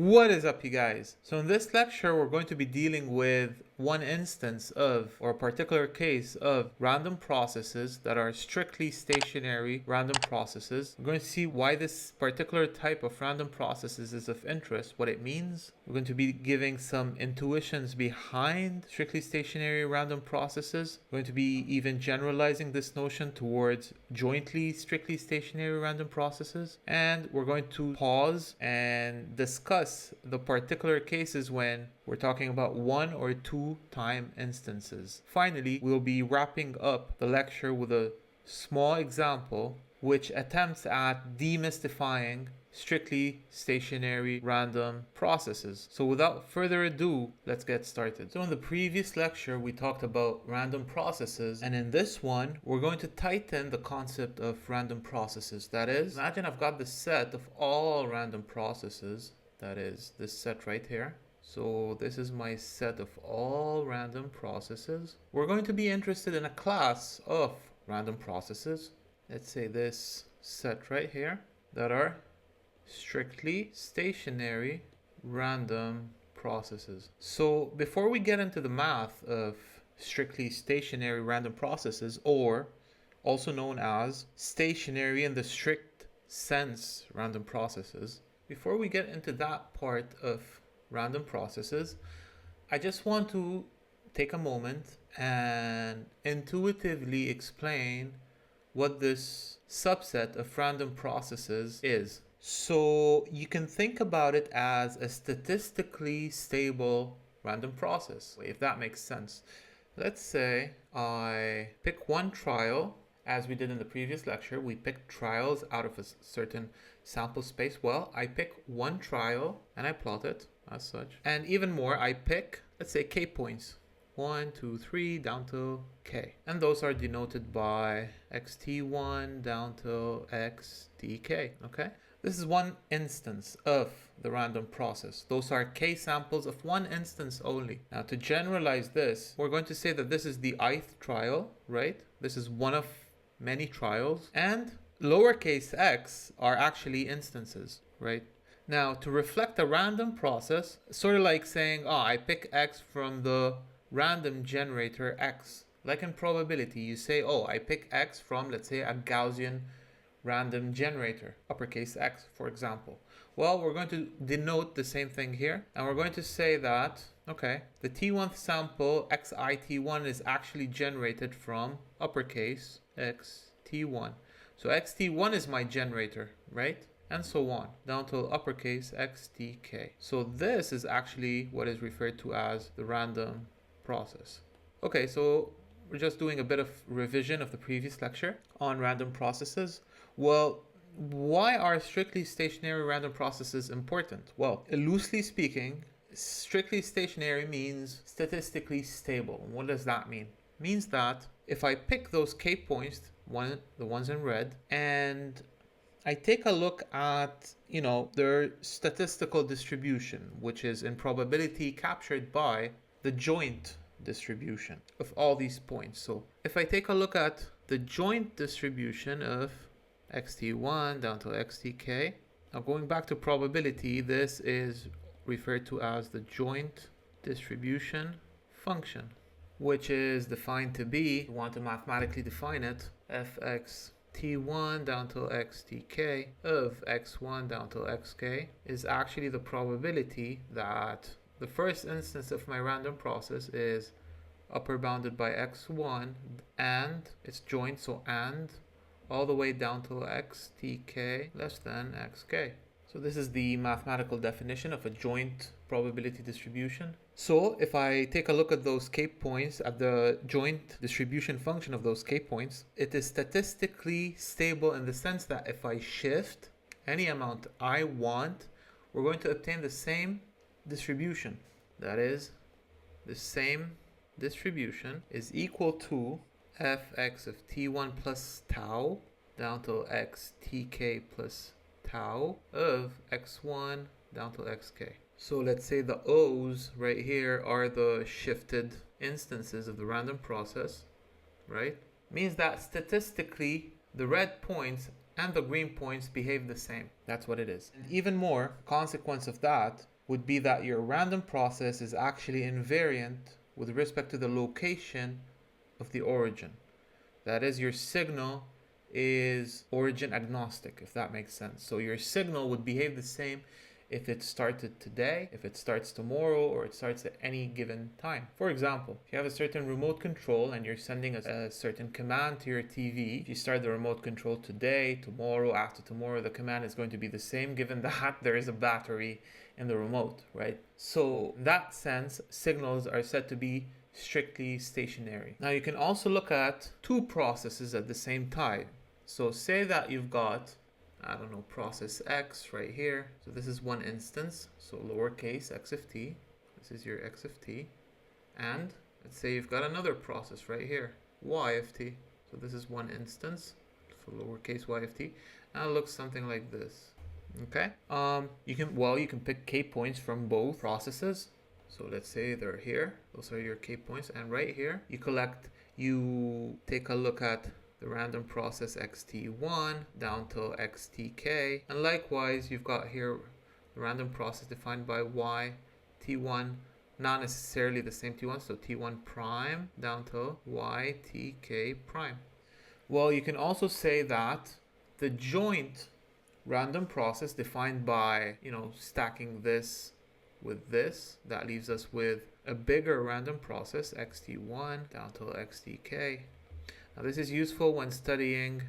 What is up, you guys? So in this lecture, we're going to be dealing with one instance of, or a particular case of, random processes that are strictly stationary random processes. We're going to see why this particular type of random processes is of interest, what it means. We're going to be giving some intuitions behind strictly stationary random processes. We're going to be even generalizing this notion towards jointly strictly stationary random processes. And we're going to pause and discuss the particular cases when we're talking about one or two time instances. Finally, we'll be wrapping up the lecture with a small example which attempts at demystifying strictly stationary random processes. So without further ado, let's get started. So in the previous lecture, we talked about random processes, and in this one, we're going to tighten the concept of random processes. That is, imagine I've got this set of all random processes, that is this set right here. So this is my set of all random processes. We're going to be interested in a class of random processes. Let's say this set right here that are strictly stationary random processes. So before we get into the math of strictly stationary random processes, or also known as stationary in the strict sense random processes, before we get into that part of random processes, I just want to take a moment and intuitively explain what this subset of random processes is. So you can think about it as a statistically stable random process, if that makes sense. Let's say I pick one trial, as we did in the previous lecture. We picked trials out of a certain sample space. Well, I pick one trial and I plot it as such. And even more, I pick, let's say, k points. 1, 2, 3 down to k. And those are denoted by xt1 down to xtk, okay? This is one instance of the random process. Those are k samples of one instance only. Now, to generalize this, we're going to say that this is the ith trial, right? This is one of many trials. And lowercase x are actually instances, right? Now, to reflect a random process, sort of like saying, I pick x from the random generator x. Like in probability, you say, I pick x from, let's say, a Gaussian random generator, uppercase x, for example. Well, we're going to denote the same thing here, and we're going to say that, okay, the t1th sample xit1 is actually generated from uppercase xt1. So xt1 is my generator, right? And so on, down to uppercase xtk. So this is actually what is referred to as the random process. Okay, so we're just doing a bit of revision of the previous lecture on random processes. Well, why are strictly stationary random processes important? Well, loosely speaking, strictly stationary means statistically stable. What does that mean? It means that if I pick those k points, the ones in red, and I take a look at, their statistical distribution, which is in probability captured by the joint distribution of all these points. So if I take a look at the joint distribution of xt1 down to xtk, now going back to probability, this is referred to as the joint distribution function, which is defined to be, if you want to mathematically define it, fx t1 down to xtk of x1 down to xk is actually the probability that the first instance of my random process is upper bounded by x1 and it's joint, so and all the way down to xtk less than xk. So this is the mathematical definition of a joint probability distribution. So if I take a look at those k points, at the joint distribution function of those k points, it is statistically stable in the sense that if I shift any amount I want, we're going to obtain the same distribution. That is, the same distribution is equal to fx of t1 plus tau down to xtk plus tau of x1 down to xk. So let's say the O's right here are the shifted instances of the random process, right? Means that statistically the red points and the green points behave the same. That's what it is. And even more, a consequence of that would be that your random process is actually invariant with respect to the location of the origin. That is, your signal is origin agnostic, if that makes sense. So your signal would behave the same if it started today, if it starts tomorrow, or it starts at any given time. For example, if you have a certain remote control and you're sending a certain command to your TV, if you start the remote control today, tomorrow, after tomorrow, the command is going to be the same, given that there is a battery in the remote, right? So in that sense, signals are said to be strictly stationary. Now you can also look at two processes at the same time. So say that you've got, I don't know, process X right here. So this is one instance, so lowercase x of t. This is your x of t. And let's say you've got another process right here, y of t. So this is one instance, so lowercase y of t. And it looks something like this. Okay. You can pick k points from both processes. So let's say they're here. Those are your k points. And right here, you take a look at the random process xt1 down till xtk. And likewise, you've got here the random process defined by y t1, not necessarily the same t1, so t1 prime down till y tk prime. Well, you can also say that the joint random process defined by, stacking this with this, that leaves us with a bigger random process xt1 down till xtk. Now this is useful when studying,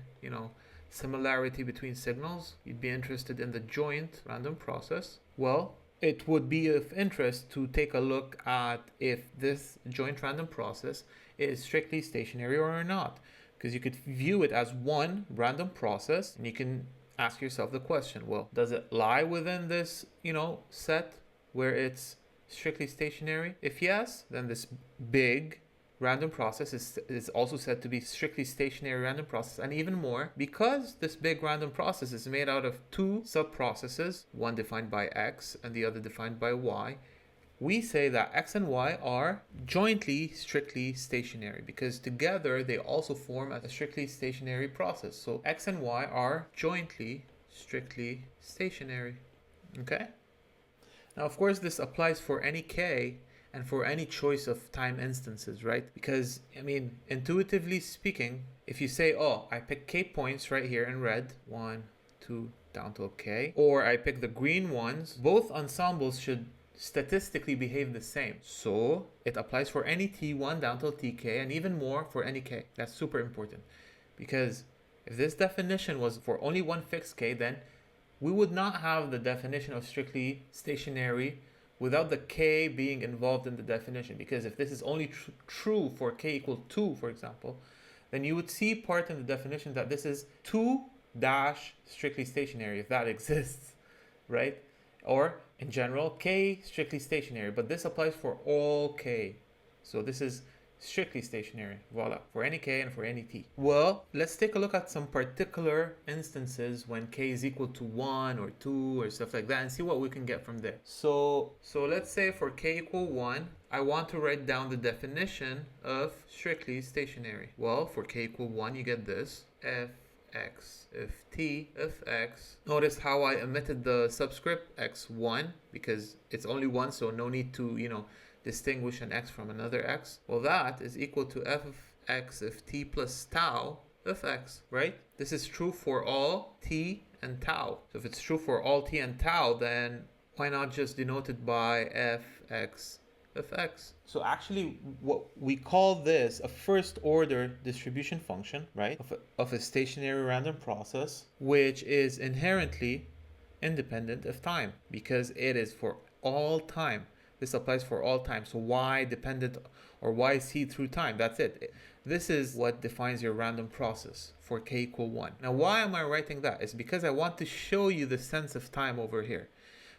similarity between signals. You'd be interested in the joint random process. Well, it would be of interest to take a look at if this joint random process is strictly stationary or not, because you could view it as one random process, and you can ask yourself the question, well, does it lie within this, set where it's strictly stationary? If yes, then this big random process is also said to be strictly stationary random process. And even more, because this big random process is made out of two sub-processes, one defined by x and the other defined by y, we say that x and y are jointly strictly stationary, because together they also form a strictly stationary process. So x and y are jointly strictly stationary. Okay? Now, of course, this applies for any k and for any choice of time instances, right? Because, intuitively speaking, if you say, oh, I pick k points right here in red, 1, 2, down to k, or I pick the green ones, both ensembles should statistically behave the same. So it applies for any t1 down till tk, and even more for any k. That's super important, because if this definition was for only one fixed k, then we would not have the definition of strictly stationary without the k being involved in the definition. Because if this is only true for k equal 2, for example, then you would see part in the definition that this is 2 dash strictly stationary, if that exists, right? Or in general, k strictly stationary, but this applies for all k. So this is strictly stationary, voila, for any k and for any t. Well, let's take a look at some particular instances when k is equal to 1 or 2 or stuff like that, and see what we can get from there. So let's say for k equal 1, I want to write down the definition of strictly stationary. Well, for k equal 1, you get this, fx of t of x. Notice how I omitted the subscript x1, because it's only 1, so no need to, distinguish an x from another x. Well, that is equal to f of x of t plus tau of x, right? This is true for all t and tau. So if it's true for all t and tau, then why not just denote it by fx of x? So actually, what we call this a first order distribution function, right? Of a stationary random process, which is inherently independent of time, because it is for all time. This applies for all time. So y dependent or yc through time. That's it. This is what defines your random process for k equal 1. Now, why am I writing that? It's because I want to show you the sense of time over here.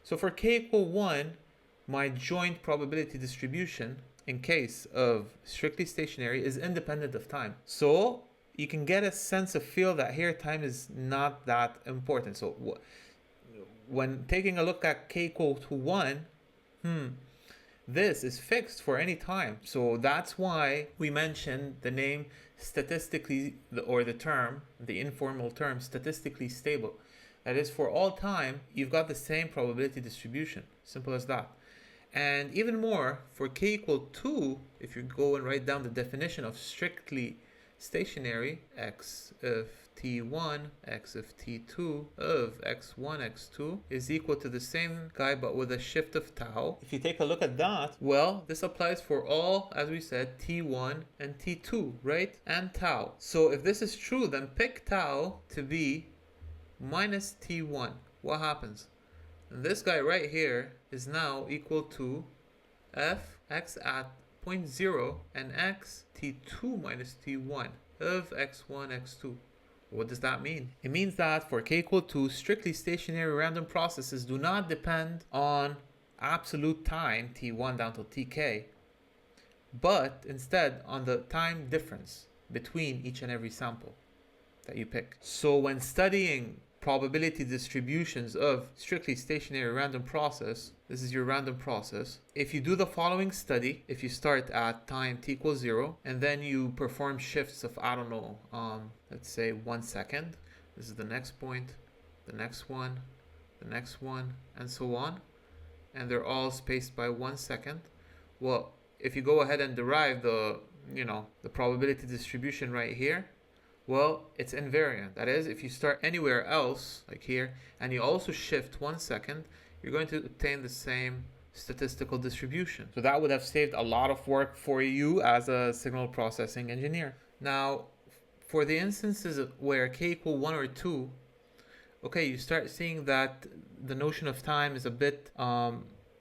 So for k equal 1, my joint probability distribution in case of strictly stationary is independent of time. So you can get a sense of feel that here time is not that important. So when taking a look at k equal to 1, this is fixed for any time. So that's why we mentioned the name statistically, or the informal term, statistically stable. That is, for all time, you've got the same probability distribution. Simple as that. And even more, for k equal 2, if you go and write down the definition of strictly stationary, x of t1, x of t2 of x1, x2 is equal to the same guy but with a shift of tau. If you take a look at that, well, this applies for all, as we said, t1 and t2, right? And tau. So if this is true, then pick tau to be minus t1. What happens? And this guy right here is now equal to f x at 0.0 and x t2 minus t1 of x1, x2. What does that mean? It means that for k equal 2, strictly stationary random processes do not depend on absolute time t1 down to tk, but instead on the time difference between each and every sample that you pick. So when studying probability distributions of strictly stationary random process, this is your random process. If you do the following study, if you start at time t equals 0 and then you perform shifts of, I don't know, let's say 1 second, this is the next point, the next one, the next one, and so on, and they're all spaced by 1 second. Well, if you go ahead and derive the probability distribution right here, well, it's invariant. That is, if you start anywhere else, like here, and you also shift 1 second, you're going to obtain the same statistical distribution. So that would have saved a lot of work for you as a signal processing engineer. Now, for the instances where k equal 1 or 2, okay, you start seeing that the notion of time is a bit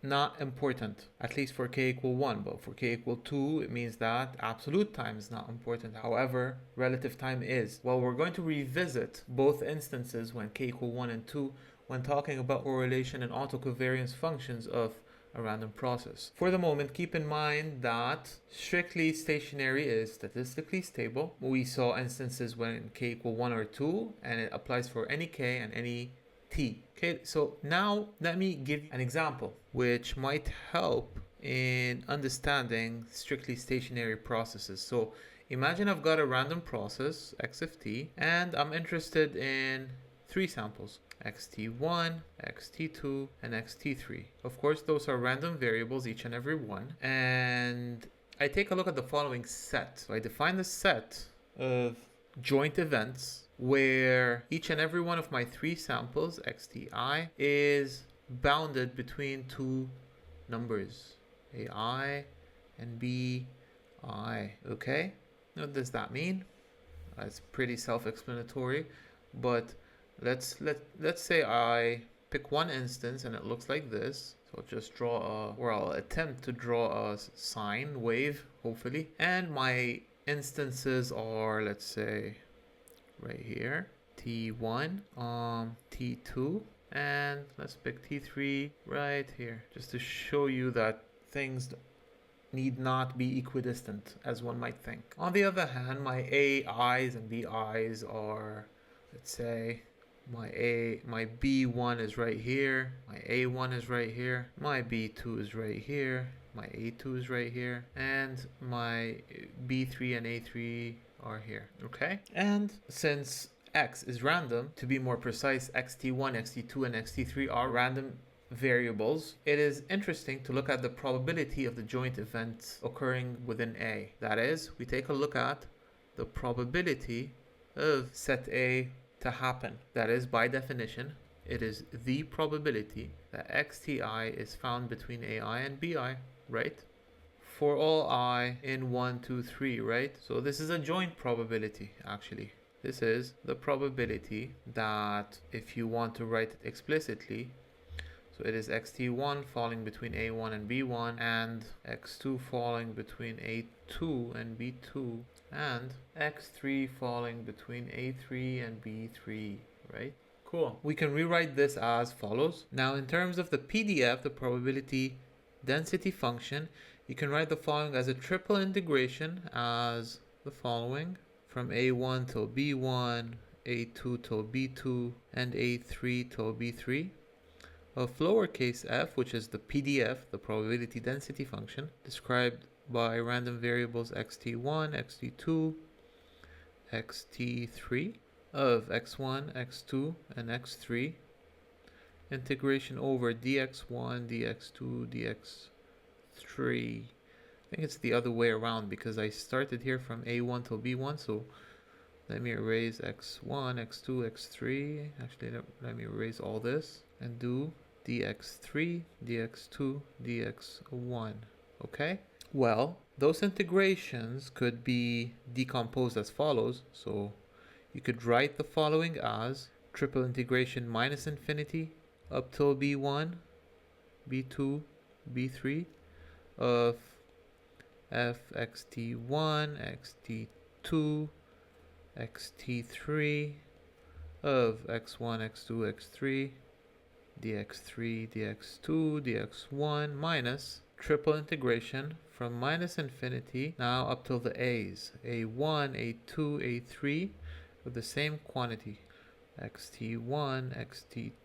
not important, at least for k equal 1, but for k equal 2, it means that absolute time is not important. However, relative time is. Well, we're going to revisit both instances when k equal 1 and 2 when talking about correlation and autocovariance functions of a random process. For the moment, keep in mind that strictly stationary is statistically stable. We saw instances when k equal 1 or 2, and it applies for any k and any t. Okay, so now let me give you an example which might help in understanding strictly stationary processes. So imagine I've got a random process, x of t, and I'm interested in 3 samples, xt1, xt2, and xt3. Of course, those are random variables, each and every one. And I take a look at the following set. So I define the set of joint events where each and every one of my 3 samples, xti, is bounded between 2 numbers, ai and bi. Okay, what does that mean? That's pretty self-explanatory, but let's say I pick one instance and it looks like this. So I'll just draw I'll attempt to draw a sine wave, hopefully, and my instances are, let's say, right here, t1, t2, and let's pick t3 right here, just to show you that things need not be equidistant as one might think. On the other hand, my ai's and bi's are, let's say, my b1 is right here, my a1 is right here, my b2 is right here, my a2 is right here, and my b3 and a3 are here. Okay, and since x is random, to be more precise, xt1, xt2, and xt3 are random variables, it is interesting to look at the probability of the joint events occurring within A. That is, we take a look at the probability of set A to happen. That is, by definition, it is the probability that xti is found between ai and bi, right? For all I in 1, 2, 3, right? So this is a joint probability, actually. This is the probability that, if you want to write it explicitly, so it is xt1 falling between a1 and b1, and x2 falling between a2 and b2, and x3 falling between a3 and b3, right? Cool. We can rewrite this as follows. Now, in terms of the PDF, the probability density function, you can write the following as a triple integration as the following: from a1 till b1, a2 till b2, and a3 till b3. of lowercase f, which is the PDF, the probability density function, described by random variables xt1, xt2, xt3 of x1, x2, and x3, integration over dx1, dx2, dx3. I think it's the other way around because I started here from a1 till b1, so let me erase x1, x2, x3. Actually, let me erase all this and do dx3, dx2, dx1. Okay? Well, those integrations could be decomposed as follows. So you could write the following as triple integration minus infinity up till b1, b2, b3 of f xt1, xt2, xt3 of x1, x2, x3, dx3, dx2, dx1 minus triple integration from minus infinity now up till the a's, a1, a2, a3 of the same quantity, xt1,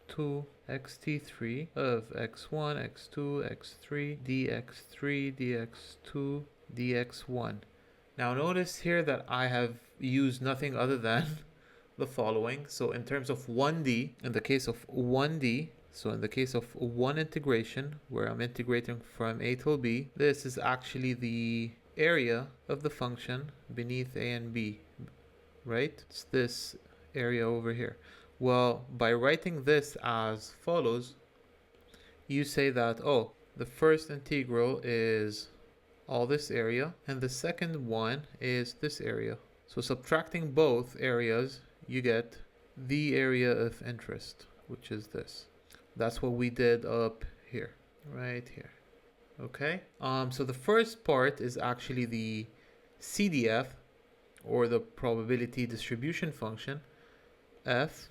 xt2, xt3 of x1, x2, x3, dx3, dx2, dx1. Now notice here that I have used nothing other than the following. So in terms of 1D, in the case of 1D, so in the case of one integration where I'm integrating from a till b, this is actually the area of the function beneath a and b, right? It's this area over here. Well, by writing this as follows, you say that, oh, the first integral is all this area and the second one is this area. So subtracting both areas, you get the area of interest, which is this. That's what we did up here, right here. Okay. So the first part is actually the CDF, or the probability distribution function, f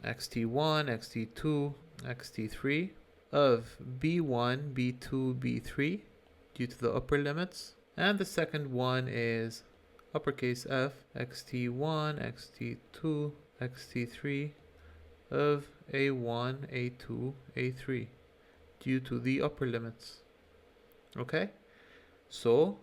xt1, xt2, xt3 of b1, b2, b3 due to the upper limits. And the second one is uppercase f xt1, xt2, xt3 of a1, a2, a3 due to the upper limits. Okay? So,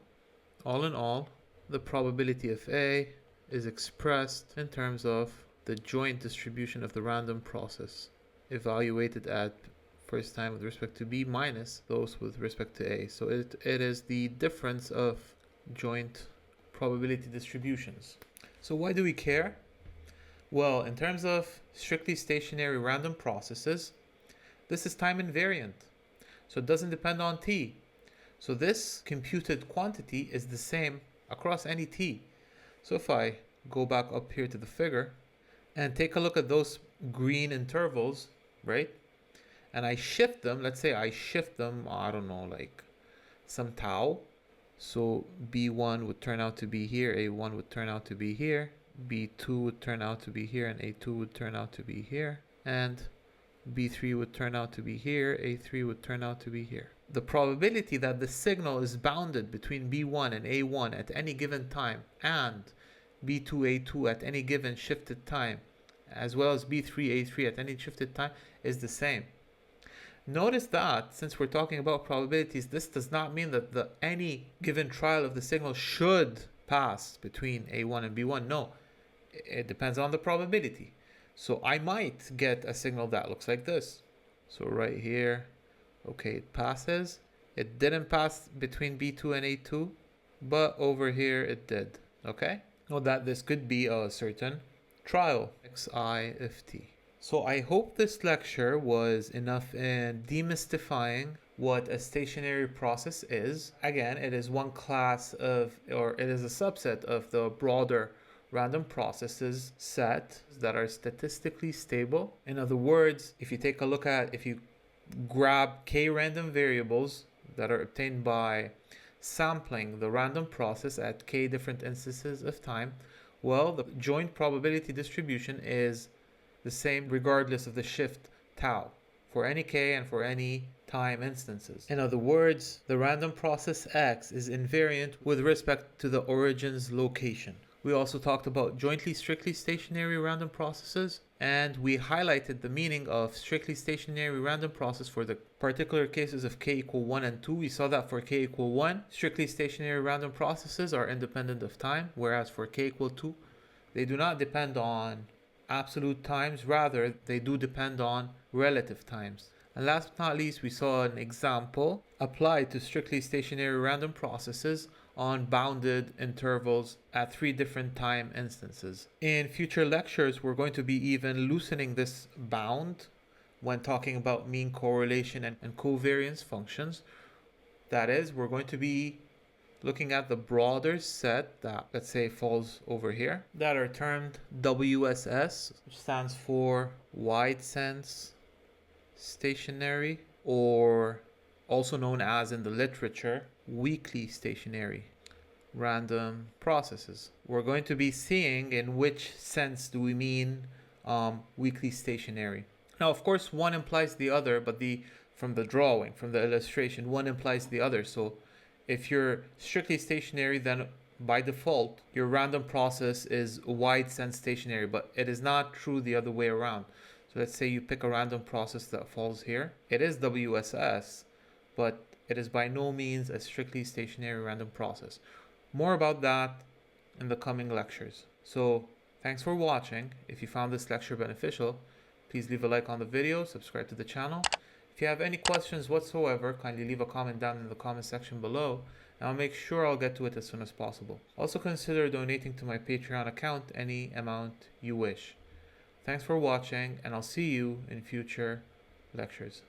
all in all, the probability of A is expressed in terms of the joint distribution of the random process, evaluated at first time with respect to B minus those with respect to A. So it is the difference of joint probability distributions. So why do we care? Well, in terms of strictly stationary random processes, this is time invariant. So it doesn't depend on t. So this computed quantity is the same across any t. So if I go back up here to the figure and take a look at those green intervals, right? And I shift them, let's say I shift them, I don't know, like some tau. So B1 would turn out to be here, A1 would turn out to be here, B2 would turn out to be here, and A2 would turn out to be here, and B3 would turn out to be here, A3 would turn out to be here. The probability that the signal is bounded between B1 and A1 at any given time and B2, A2 at any given shifted time, as well as B3, A3 at any shifted time, is the same. Notice that since we're talking about probabilities, this does not mean that any given trial of the signal should pass between A1 and B1. No, it depends on the probability. So I might get a signal that looks like this. So right here, okay, it passes. It didn't pass between B2 and A2, but over here it did. Okay? Note that this could be a certain trial, xi of t. So I hope this lecture was enough in demystifying what a stationary process is. Again, it is one class of, or it is a subset of the broader random processes set that are statistically stable. In other words, if you take a look at, if you grab k random variables that are obtained by sampling the random process at k different instances of time, well, the joint probability distribution is the same regardless of the shift tau for any k and for any time instances. In other words, the random process x is invariant with respect to the origin's location, We also talked about jointly strictly stationary random processes, and we highlighted the meaning of strictly stationary random process for the particular cases of k equal 1 and 2. We saw that for k equal 1, strictly stationary random processes are independent of time, whereas for k equal 2, they do not depend on absolute times, rather they do depend on relative times. And last but not least, we saw an example applied to strictly stationary random processes on bounded intervals at 3 different time instances. In future lectures, we're going to be even loosening this bound when talking about mean correlation and covariance functions. That is, we're going to be looking at the broader set that, let's say, falls over here, that are termed WSS, which stands for wide sense stationary, or also known as in the literature, weakly stationary random processes. We're going to be seeing in which sense do we mean weakly stationary. Now, of course, one implies the other, but from the drawing, from the illustration, one implies the other. So if you're strictly stationary, then by default, your random process is wide sense stationary, but it is not true the other way around. So let's say you pick a random process that falls here. It is WSS, but it is by no means a strictly stationary random process. More about that in the coming lectures. So thanks for watching. If you found this lecture beneficial, please leave a like on the video, subscribe to the channel. If you have any questions whatsoever, kindly leave a comment down in the comment section below, and I'll make sure I'll get to it as soon as possible. Also consider donating to my Patreon account any amount you wish. Thanks for watching, and I'll see you in future lectures.